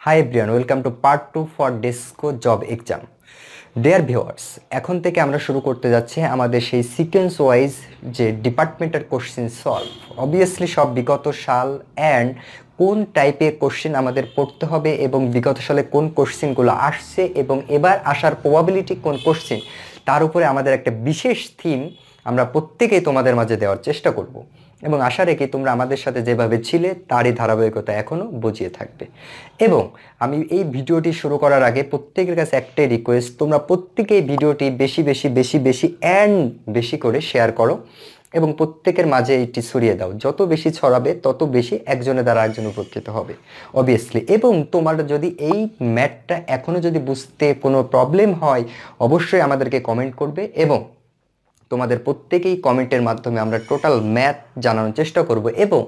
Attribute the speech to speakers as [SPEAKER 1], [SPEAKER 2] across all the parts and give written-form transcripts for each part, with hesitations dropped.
[SPEAKER 1] Hi everyone, welcome to part 2 for DESCO job exam. Dear viewers, এখন থেকে আমরা শুরু করতে যাচ্ছি আমাদের সেই সিকোয়েন্স ওয়াইজ যে ডিপার্টমেন্টাল কোশ্চেন সলভ। অবভিয়াসলি সব বিগত সাল অ্যান্ড কোন টাইপের কোশ্চেন আমাদের পড়তে হবে এবং বিগত সালে কোন কোশ্চেনগুলো আসছে এবং এবার আসার প্রবাবিলিটি কোন কোশ্চেন, তার উপরে আমাদের একটা বিশেষ থিম আমরা প্রত্যেকেই তোমাদের মাঝে দেওয়ার চেষ্টা করব এবং আশা রেখে তোমরা আমাদের সাথে যেভাবে ছিলে তারই ধারাবাহিকতা এখনও বুঝিয়ে থাকবে। এবং আমি এই ভিডিওটি শুরু করার আগে প্রত্যেকের কাছে একটাই রিকোয়েস্ট, তোমরা প্রত্যেকেই ভিডিওটি বেশি করে শেয়ার করো এবং প্রত্যেকের মাঝে এটি ছড়িয়ে দাও। যত বেশি ছড়াবে তত বেশি একজনের দ্বারা একজন উপকৃত হবে অবভিয়াসলি। এবং তোমার যদি এই ম্যাথটা এখনও যদি বুঝতে কোনো প্রবলেম হয় অবশ্যই আমাদেরকে কমেন্ট করবে এবং তোমাদের প্রত্যেকেই কমেন্টের মাধ্যমে আমরা টোটাল ম্যাথ জানানোর চেষ্টা করব। এবং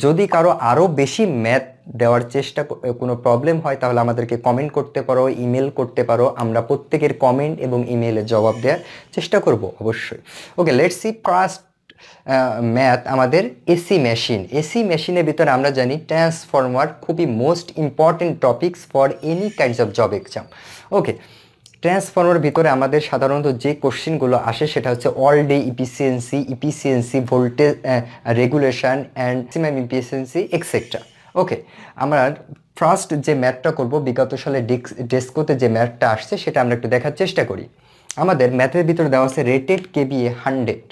[SPEAKER 1] যদি কারো আরও বেশি ম্যাথ দেওয়ার চেষ্টা কোনো প্রবলেম হয় তাহলে আমাদেরকে কমেন্ট করতে পারো, ইমেল করতে পারো, আমরা প্রত্যেকের কমেন্ট এবং ইমেলে জবাব দেওয়ার চেষ্টা করব অবশ্যই। Okay, let's see first math আমাদের এসি মেশিনের ভিতরে আমরা জানি ট্রান্সফরমার খুবই most important topics for any kinds of job exam. Okay, transformer ভিতরে আমাদের সাধারণত যে কোশ্চেনগুলো আসে সেটা হচ্ছে all day efficiency voltage regulation and maximum efficiency extra. Okay, আমরা ফার্স্ট যে ম্যাথটা করব বিগত সালে ডেস্কোতে যে ম্যাথটা আসছে সেটা আমরা একটু দেখার চেষ্টা করি। আমাদের ম্যাথের ভিতরে দেওয়া আছে rated kVA 100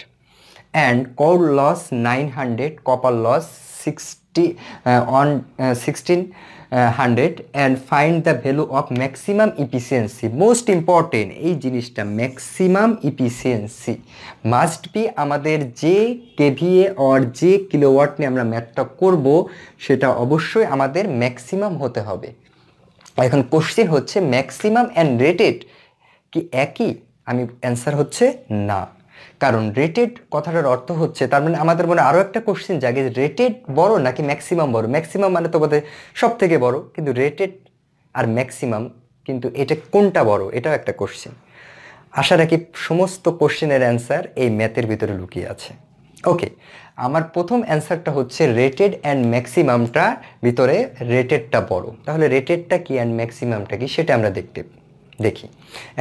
[SPEAKER 1] and coal loss 900, copper loss 60 on 1600 and find the value of maximum efficiency. Most important এই জিনিসটা maximum efficiency must be আমাদের যে কেভিএ or যে কিলোওয়াট নিয়ে আমরা ম্যাথটা করব সেটা অবশ্যই আমাদের ম্যাক্সিমাম হতে হবে। এখন কোশ্চেন হচ্ছে ম্যাক্সিমাম অ্যান্ড রেটেড কি একই? আমি অ্যান্সার হচ্ছে না, কারণ রেটেড কথাটার অর্থ হচ্ছে তার মানে আমাদের মনে আরও একটা কোশ্চেন জাগে, রেটেড বড় নাকি ম্যাক্সিমাম বড়। ম্যাক্সিমাম মানে তো বোধহয় সব থেকে বড়, কিন্তু রেটেড আর ম্যাক্সিমাম কিন্তু এটা কোনটা বড় এটাও একটা কোশ্চেন। আশা রাখি সমস্ত কোশ্চেনের অ্যান্সার এই ম্যাথের ভিতরে লুকিয়ে আছে। ওকে, আমার প্রথম অ্যান্সারটা হচ্ছে রেটেড অ্যান্ড ম্যাক্সিমামটা ভিতরে রেটেডটা বড়। তাহলে রেটেডটা কি অ্যান্ড ম্যাক্সিমামটা কি সেটা আমরা দেখি।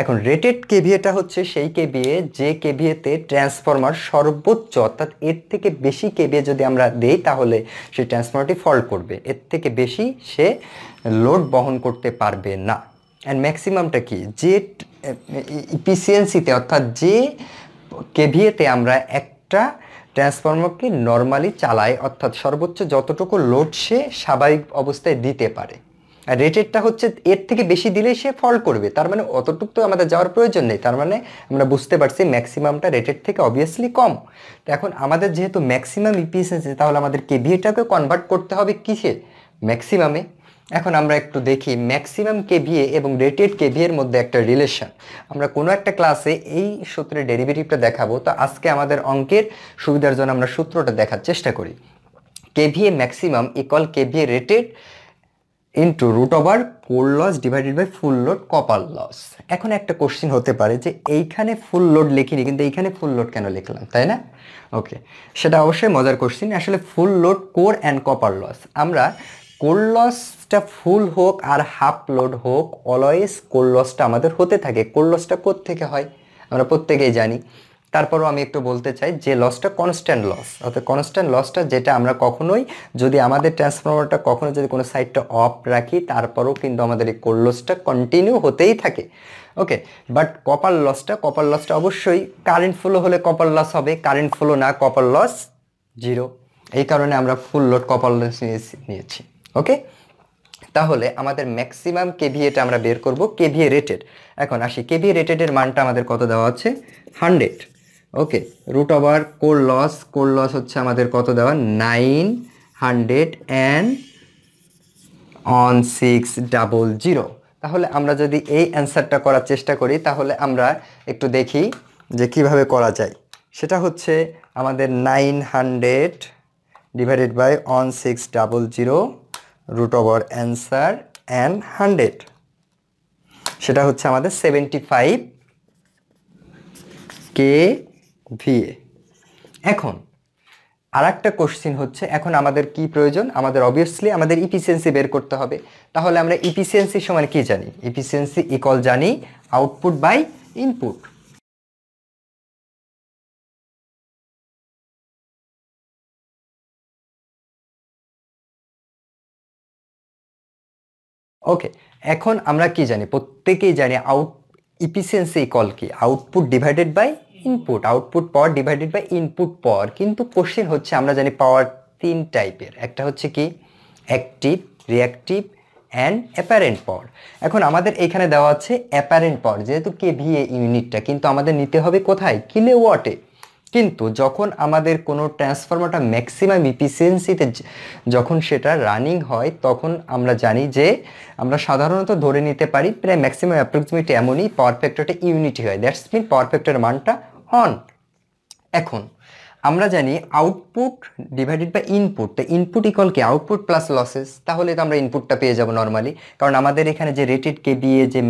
[SPEAKER 1] এখন রেটেড কেভিএটা হচ্ছে সেই কেভিএ যে কেভিএতে ট্রান্সফরমার সর্বোচ্চ, অর্থাৎ এর থেকে বেশি কেভিএ যদি আমরা দেই তাহলে সেই ট্রান্সফরমারটি ফল্ট করবে, এর থেকে বেশি সে লোড বহন করতে পারবে না। অ্যান্ড ম্যাক্সিমামটা কি? যে ইফিসিয়েন্সিতে অর্থাৎ যে কেভিএতে আমরা একটা ট্রান্সফরমারকে নর্মালি চালাই, অর্থাৎ সর্বোচ্চ যতটুকু লোড সে স্বাভাবিক অবস্থায় দিতে পারে। আর রেটেডটা হচ্ছে এর থেকে বেশি দিলেই সে ফল্ট করবে, তার মানে অতটুকু তো আমাদের যাওয়ার প্রয়োজন নেই। তার মানে আমরা বুঝতে পারছি ম্যাক্সিমামটা রেটেড থেকে অবভিয়াসলি কম। তো এখন আমাদের যেহেতু ম্যাক্সিমাম ইফিসিয়েন্সি, তাহলে আমাদের কেভিএটাকে কনভার্ট করতে হবে কিসে? ম্যাক্সিমামে। এখন আমরা একটু দেখি ম্যাক্সিমাম কেভিএ এবং রেটেড কেভিএর মধ্যে একটা রিলেশন। আমরা কোনো একটা ক্লাসে এই সূত্রের ডেরিভেটিভটা দেখাবো, তো আজকে আমাদের অঙ্কের সুবিধার জন্য আমরা সূত্রটা দেখার চেষ্টা করি। KVA maximum equal KVA rated into root over core loss divided by full load copper loss. এখন একটা কোশ্চেন হতে পারে যে এইখানে ফুল লোড লিখিনি কিন্তু এইখানে ফুল লোড কেন লিখলাম, তাই না? ওকে, সেটা অবশ্যই মজার কোশ্চেন। আসলে full load core and copper loss, আমরা কোর লসটা ফুল হোক আর হাফ লোড হোক অলওয়েজ কোর লসটা আমাদের হতে থাকে। কোর লসটা কোত্থেকে হয় আমরা প্রত্যেকেই জানি। তারপরও আমি একটু বলতে চাই যে লসটা কনস্ট্যান্ট লস, অর্থাৎ কনস্ট্যান্ট লসটা যেটা আমরা কখনোই যদি আমাদের ট্রান্সফরমারটা কখনো যদি কোনো সাইডটা অফ রাখি তারপরেও কিন্তু আমাদের এই কোর লসটা কন্টিনিউ হতেই থাকে। ওকে, বাট কপার লসটা অবশ্যই কারেন্ট ফ্লো হলে কপার লস হবে, কারেন্ট ফ্লো না কপার লস জিরো। এই কারণে আমরা ফুল লোড কপার লস নিয়েছি। ওকে, তাহলে আমাদের ম্যাক্সিমাম কেভিএটা আমরা বের করব কেভিএ রেটেড। এখন আসি কেভিএ রেটেডের মানটা আমাদের কত দেওয়া আছে? 100। ওকে, রুট ওভার কোর লস হচ্ছে আমাদের কত দেওয়া? 900 অ্যান্ড অন 600। তাহলে আমরা যদি এই অ্যান্সারটা করার চেষ্টা করি তাহলে আমরা একটু দেখি যে কিভাবে করা যায়। সেটা হচ্ছে আমাদের 900 divided by on 600 root over answer and 100, সেটা হচ্ছে আমাদের 75 কেভিএ। এখন আরেকটা কোশ্চেন হচ্ছে, এখন আমাদের কি প্রয়োজন, আমাদের অবভিয়াসলি আমাদের ইফিসিয়েন্সি বের করতে হবে। তাহলে আমরা ইফিসিয়েন্সি সমান কি জানি, ইফিসিয়েন্সি ইকুয়াল জানি আউটপুট বাই ইনপুট। ওকে, এখন আমরা কি জানি, প্রত্যেকেই জানি ইফিসিয়েন্সি ইকুয়াল কি, output divided by input, output power divided by input power. কিন্তু কোশ্চেন হচ্ছে, আমরা জানি পাওয়ার তিন টাইপের, একটা হচ্ছে কি active, reactive and apparent power. এখন আমাদের এখানে দেওয়া আছে অ্যাপারেন্ট পাওয়ার, যেহেতু কেভিএ ইউনিটটা, কিন্তু আমাদের নিতে হবে কোথায়, কিলোওয়াটে। কিন্তু যখন আমাদের কোনো ট্রান্সফরমারটা ম্যাক্সিমাম ইফিসিয়েন্সিতে যখন সেটা রানিং হয়, তখন আমরা জানি যে আমরা সাধারণত ধরে নিতে পারি প্রায় ম্যাক্সিমাম অ্যাপ্রক্সিমেট এমনই পাওয়ার ফ্যাক্টরটা ইউনিটি হয়, দ্যাটস মিন পাওয়ার ফ্যাক্টরের মানটা অন। এখন আমরা জানি আউটপুট ডিভাইডেড বাই ইনপুট, তো ইনপুট ইকুয়াল কি আউটপুট প্লাস লসেস, তাহলে তো আমরা ইনপুটটা পেয়ে যাব নর্মালি। কারণ আমাদের এখানে যে রেটেড কেভিএ, যে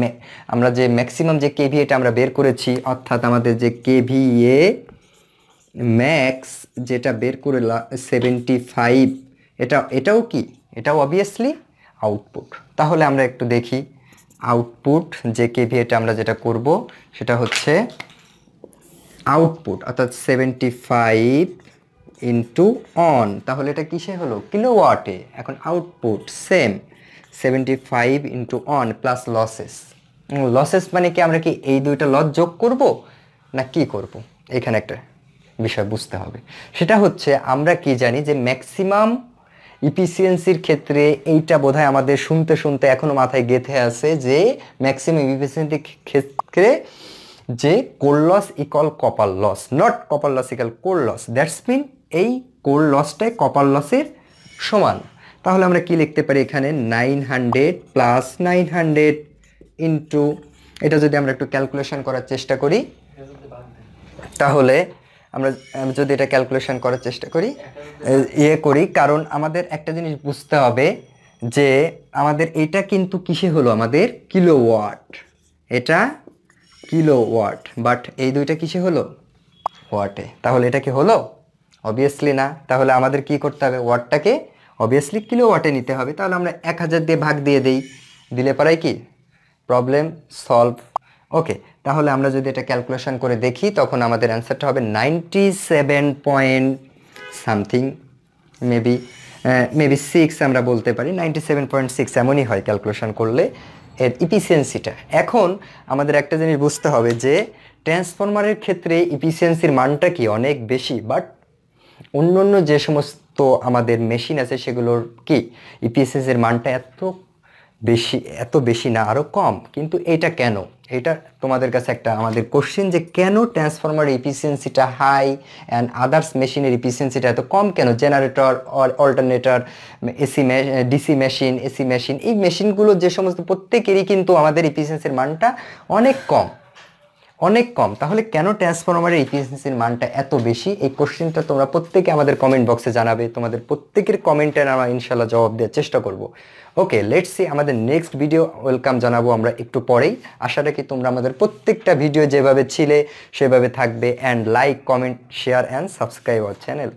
[SPEAKER 1] আমরা যে ম্যাক্সিমাম যে কেভিএটা আমরা বের করেছি, অর্থাৎ আমাদের যে কেভিএ ম্যাক্স যেটা বের করে 75, এটাও কি, এটাও অবভিয়াসলি আউটপুট। তাহলে আমরা একটু দেখি আউটপুট যে কেভিএটা আমরা যেটা করব সেটা হচ্ছে আউটপুট, অর্থাৎ 75 ইন্টু অন, তাহলে এটা কিসে হলো, কিলোওয়াটে। এখন output same 75 into on plus losses. Losses মানে কি, আমরা কি এই দুইটা লস যোগ করব না কি করব, এখানে একটা বিষয় বুঝতে হবে। সেটা হচ্ছে আমরা কি জানি যে ম্যাক্সিমাম ইফিসিয়েন্সির ক্ষেত্রে এইটা বোধহয় আমাদের শুনতে শুনতে এখনো মাথায় গেঁথে আছে, যে ম্যাক্সিমাম ইফিসিয়েন্সির ক্ষেত্রে যে core loss equal copper loss, not copper loss equal core loss, that's mean এই কোর লসটাই কপার লসের সমান। তাহলে আমরা কি লিখতে পারি এখানে, 900 প্লাস 900 ইন্টু, এটা যদি আমরা একটু ক্যালকুলেশন করার চেষ্টা করি, তাহলে আমরা যদি এটা ক্যালকুলেশন করার চেষ্টা করি কারণ আমাদের একটা জিনিস বুঝতে হবে যে আমাদের এটা কিন্তু কিসে হলো, আমাদের কিলোওয়াট, এটা কিলোওয়াট, বাট এই দুইটা কিসে হলো, ওয়াটে। তাহলে এটা কি হলো, অবভিয়াসলি না। তাহলে আমাদের কি করতে হবে, ওয়াটটাকে অবভিয়াসলি কিলোওয়াটে নিতে হবে। তাহলে আমরা 1000 দিয়ে ভাগ দিয়ে দেই, দিলে পারাই কি প্রবলেম সলভ। ওকে, তাহলে আমরা যদি এটা ক্যালকুলেশন করে দেখি, তখন আমাদের অ্যান্সারটা হবে 97 পয়েন্ট সামথিং, মেবি 6 আমরা বলতে পারি, 97.6 এমনই হয় ক্যালকুলেশন করলে এর ইফিসিয়েন্সিটা। এখন আমাদের একটা জিনিস বুঝতে হবে যে ট্রান্সফরমারের ক্ষেত্রে ইফিসিয়েন্সির মানটা কি অনেক বেশি, বাট অন্য যে সমস্ত আমাদের মেশিন আছে সেগুলোর কি ইফিসিয়েন্সির মানটা এত বেশি না, আরও কম। কিন্তু এটা কেন, এটা তোমাদের কাছে একটা আমাদের কোশ্চেন, যে কেন ট্রান্সফরমারের ইফিসিয়েন্সিটা হাই অ্যান্ড আদার্স মেশিনের ইফিসিয়েন্সিটা এত কম কেন, generator alternator, DC machine, AC machine, এই মেশিনগুলো যে সমস্ত প্রত্যেকেরই কিন্তু আমাদের ইফিসিয়েন্সির মানটা অনেক কম। তাহলে কেন ট্রান্সফরমারের ইফিসিয়েন্সির মানটা এত বেশি, এই কোশ্চেনটা তোমরা প্রত্যেকে আমাদের কমেন্ট বক্সে জানাবে। তোমাদের প্রত্যেকের কমেন্টের আমরা ইনশাল্লাহ জবাব দেওয়ার চেষ্টা করব। ওকে, লেটস সি আমাদের নেক্সট ভিডিও ওয়েলকাম জানাবো আমরা একটু পরেই। আশা রাখি তোমরা আমাদের প্রত্যেকটা ভিডিও যেভাবে ছিলে সেভাবে থাকবে, and like, comment, share and subscribe our channel.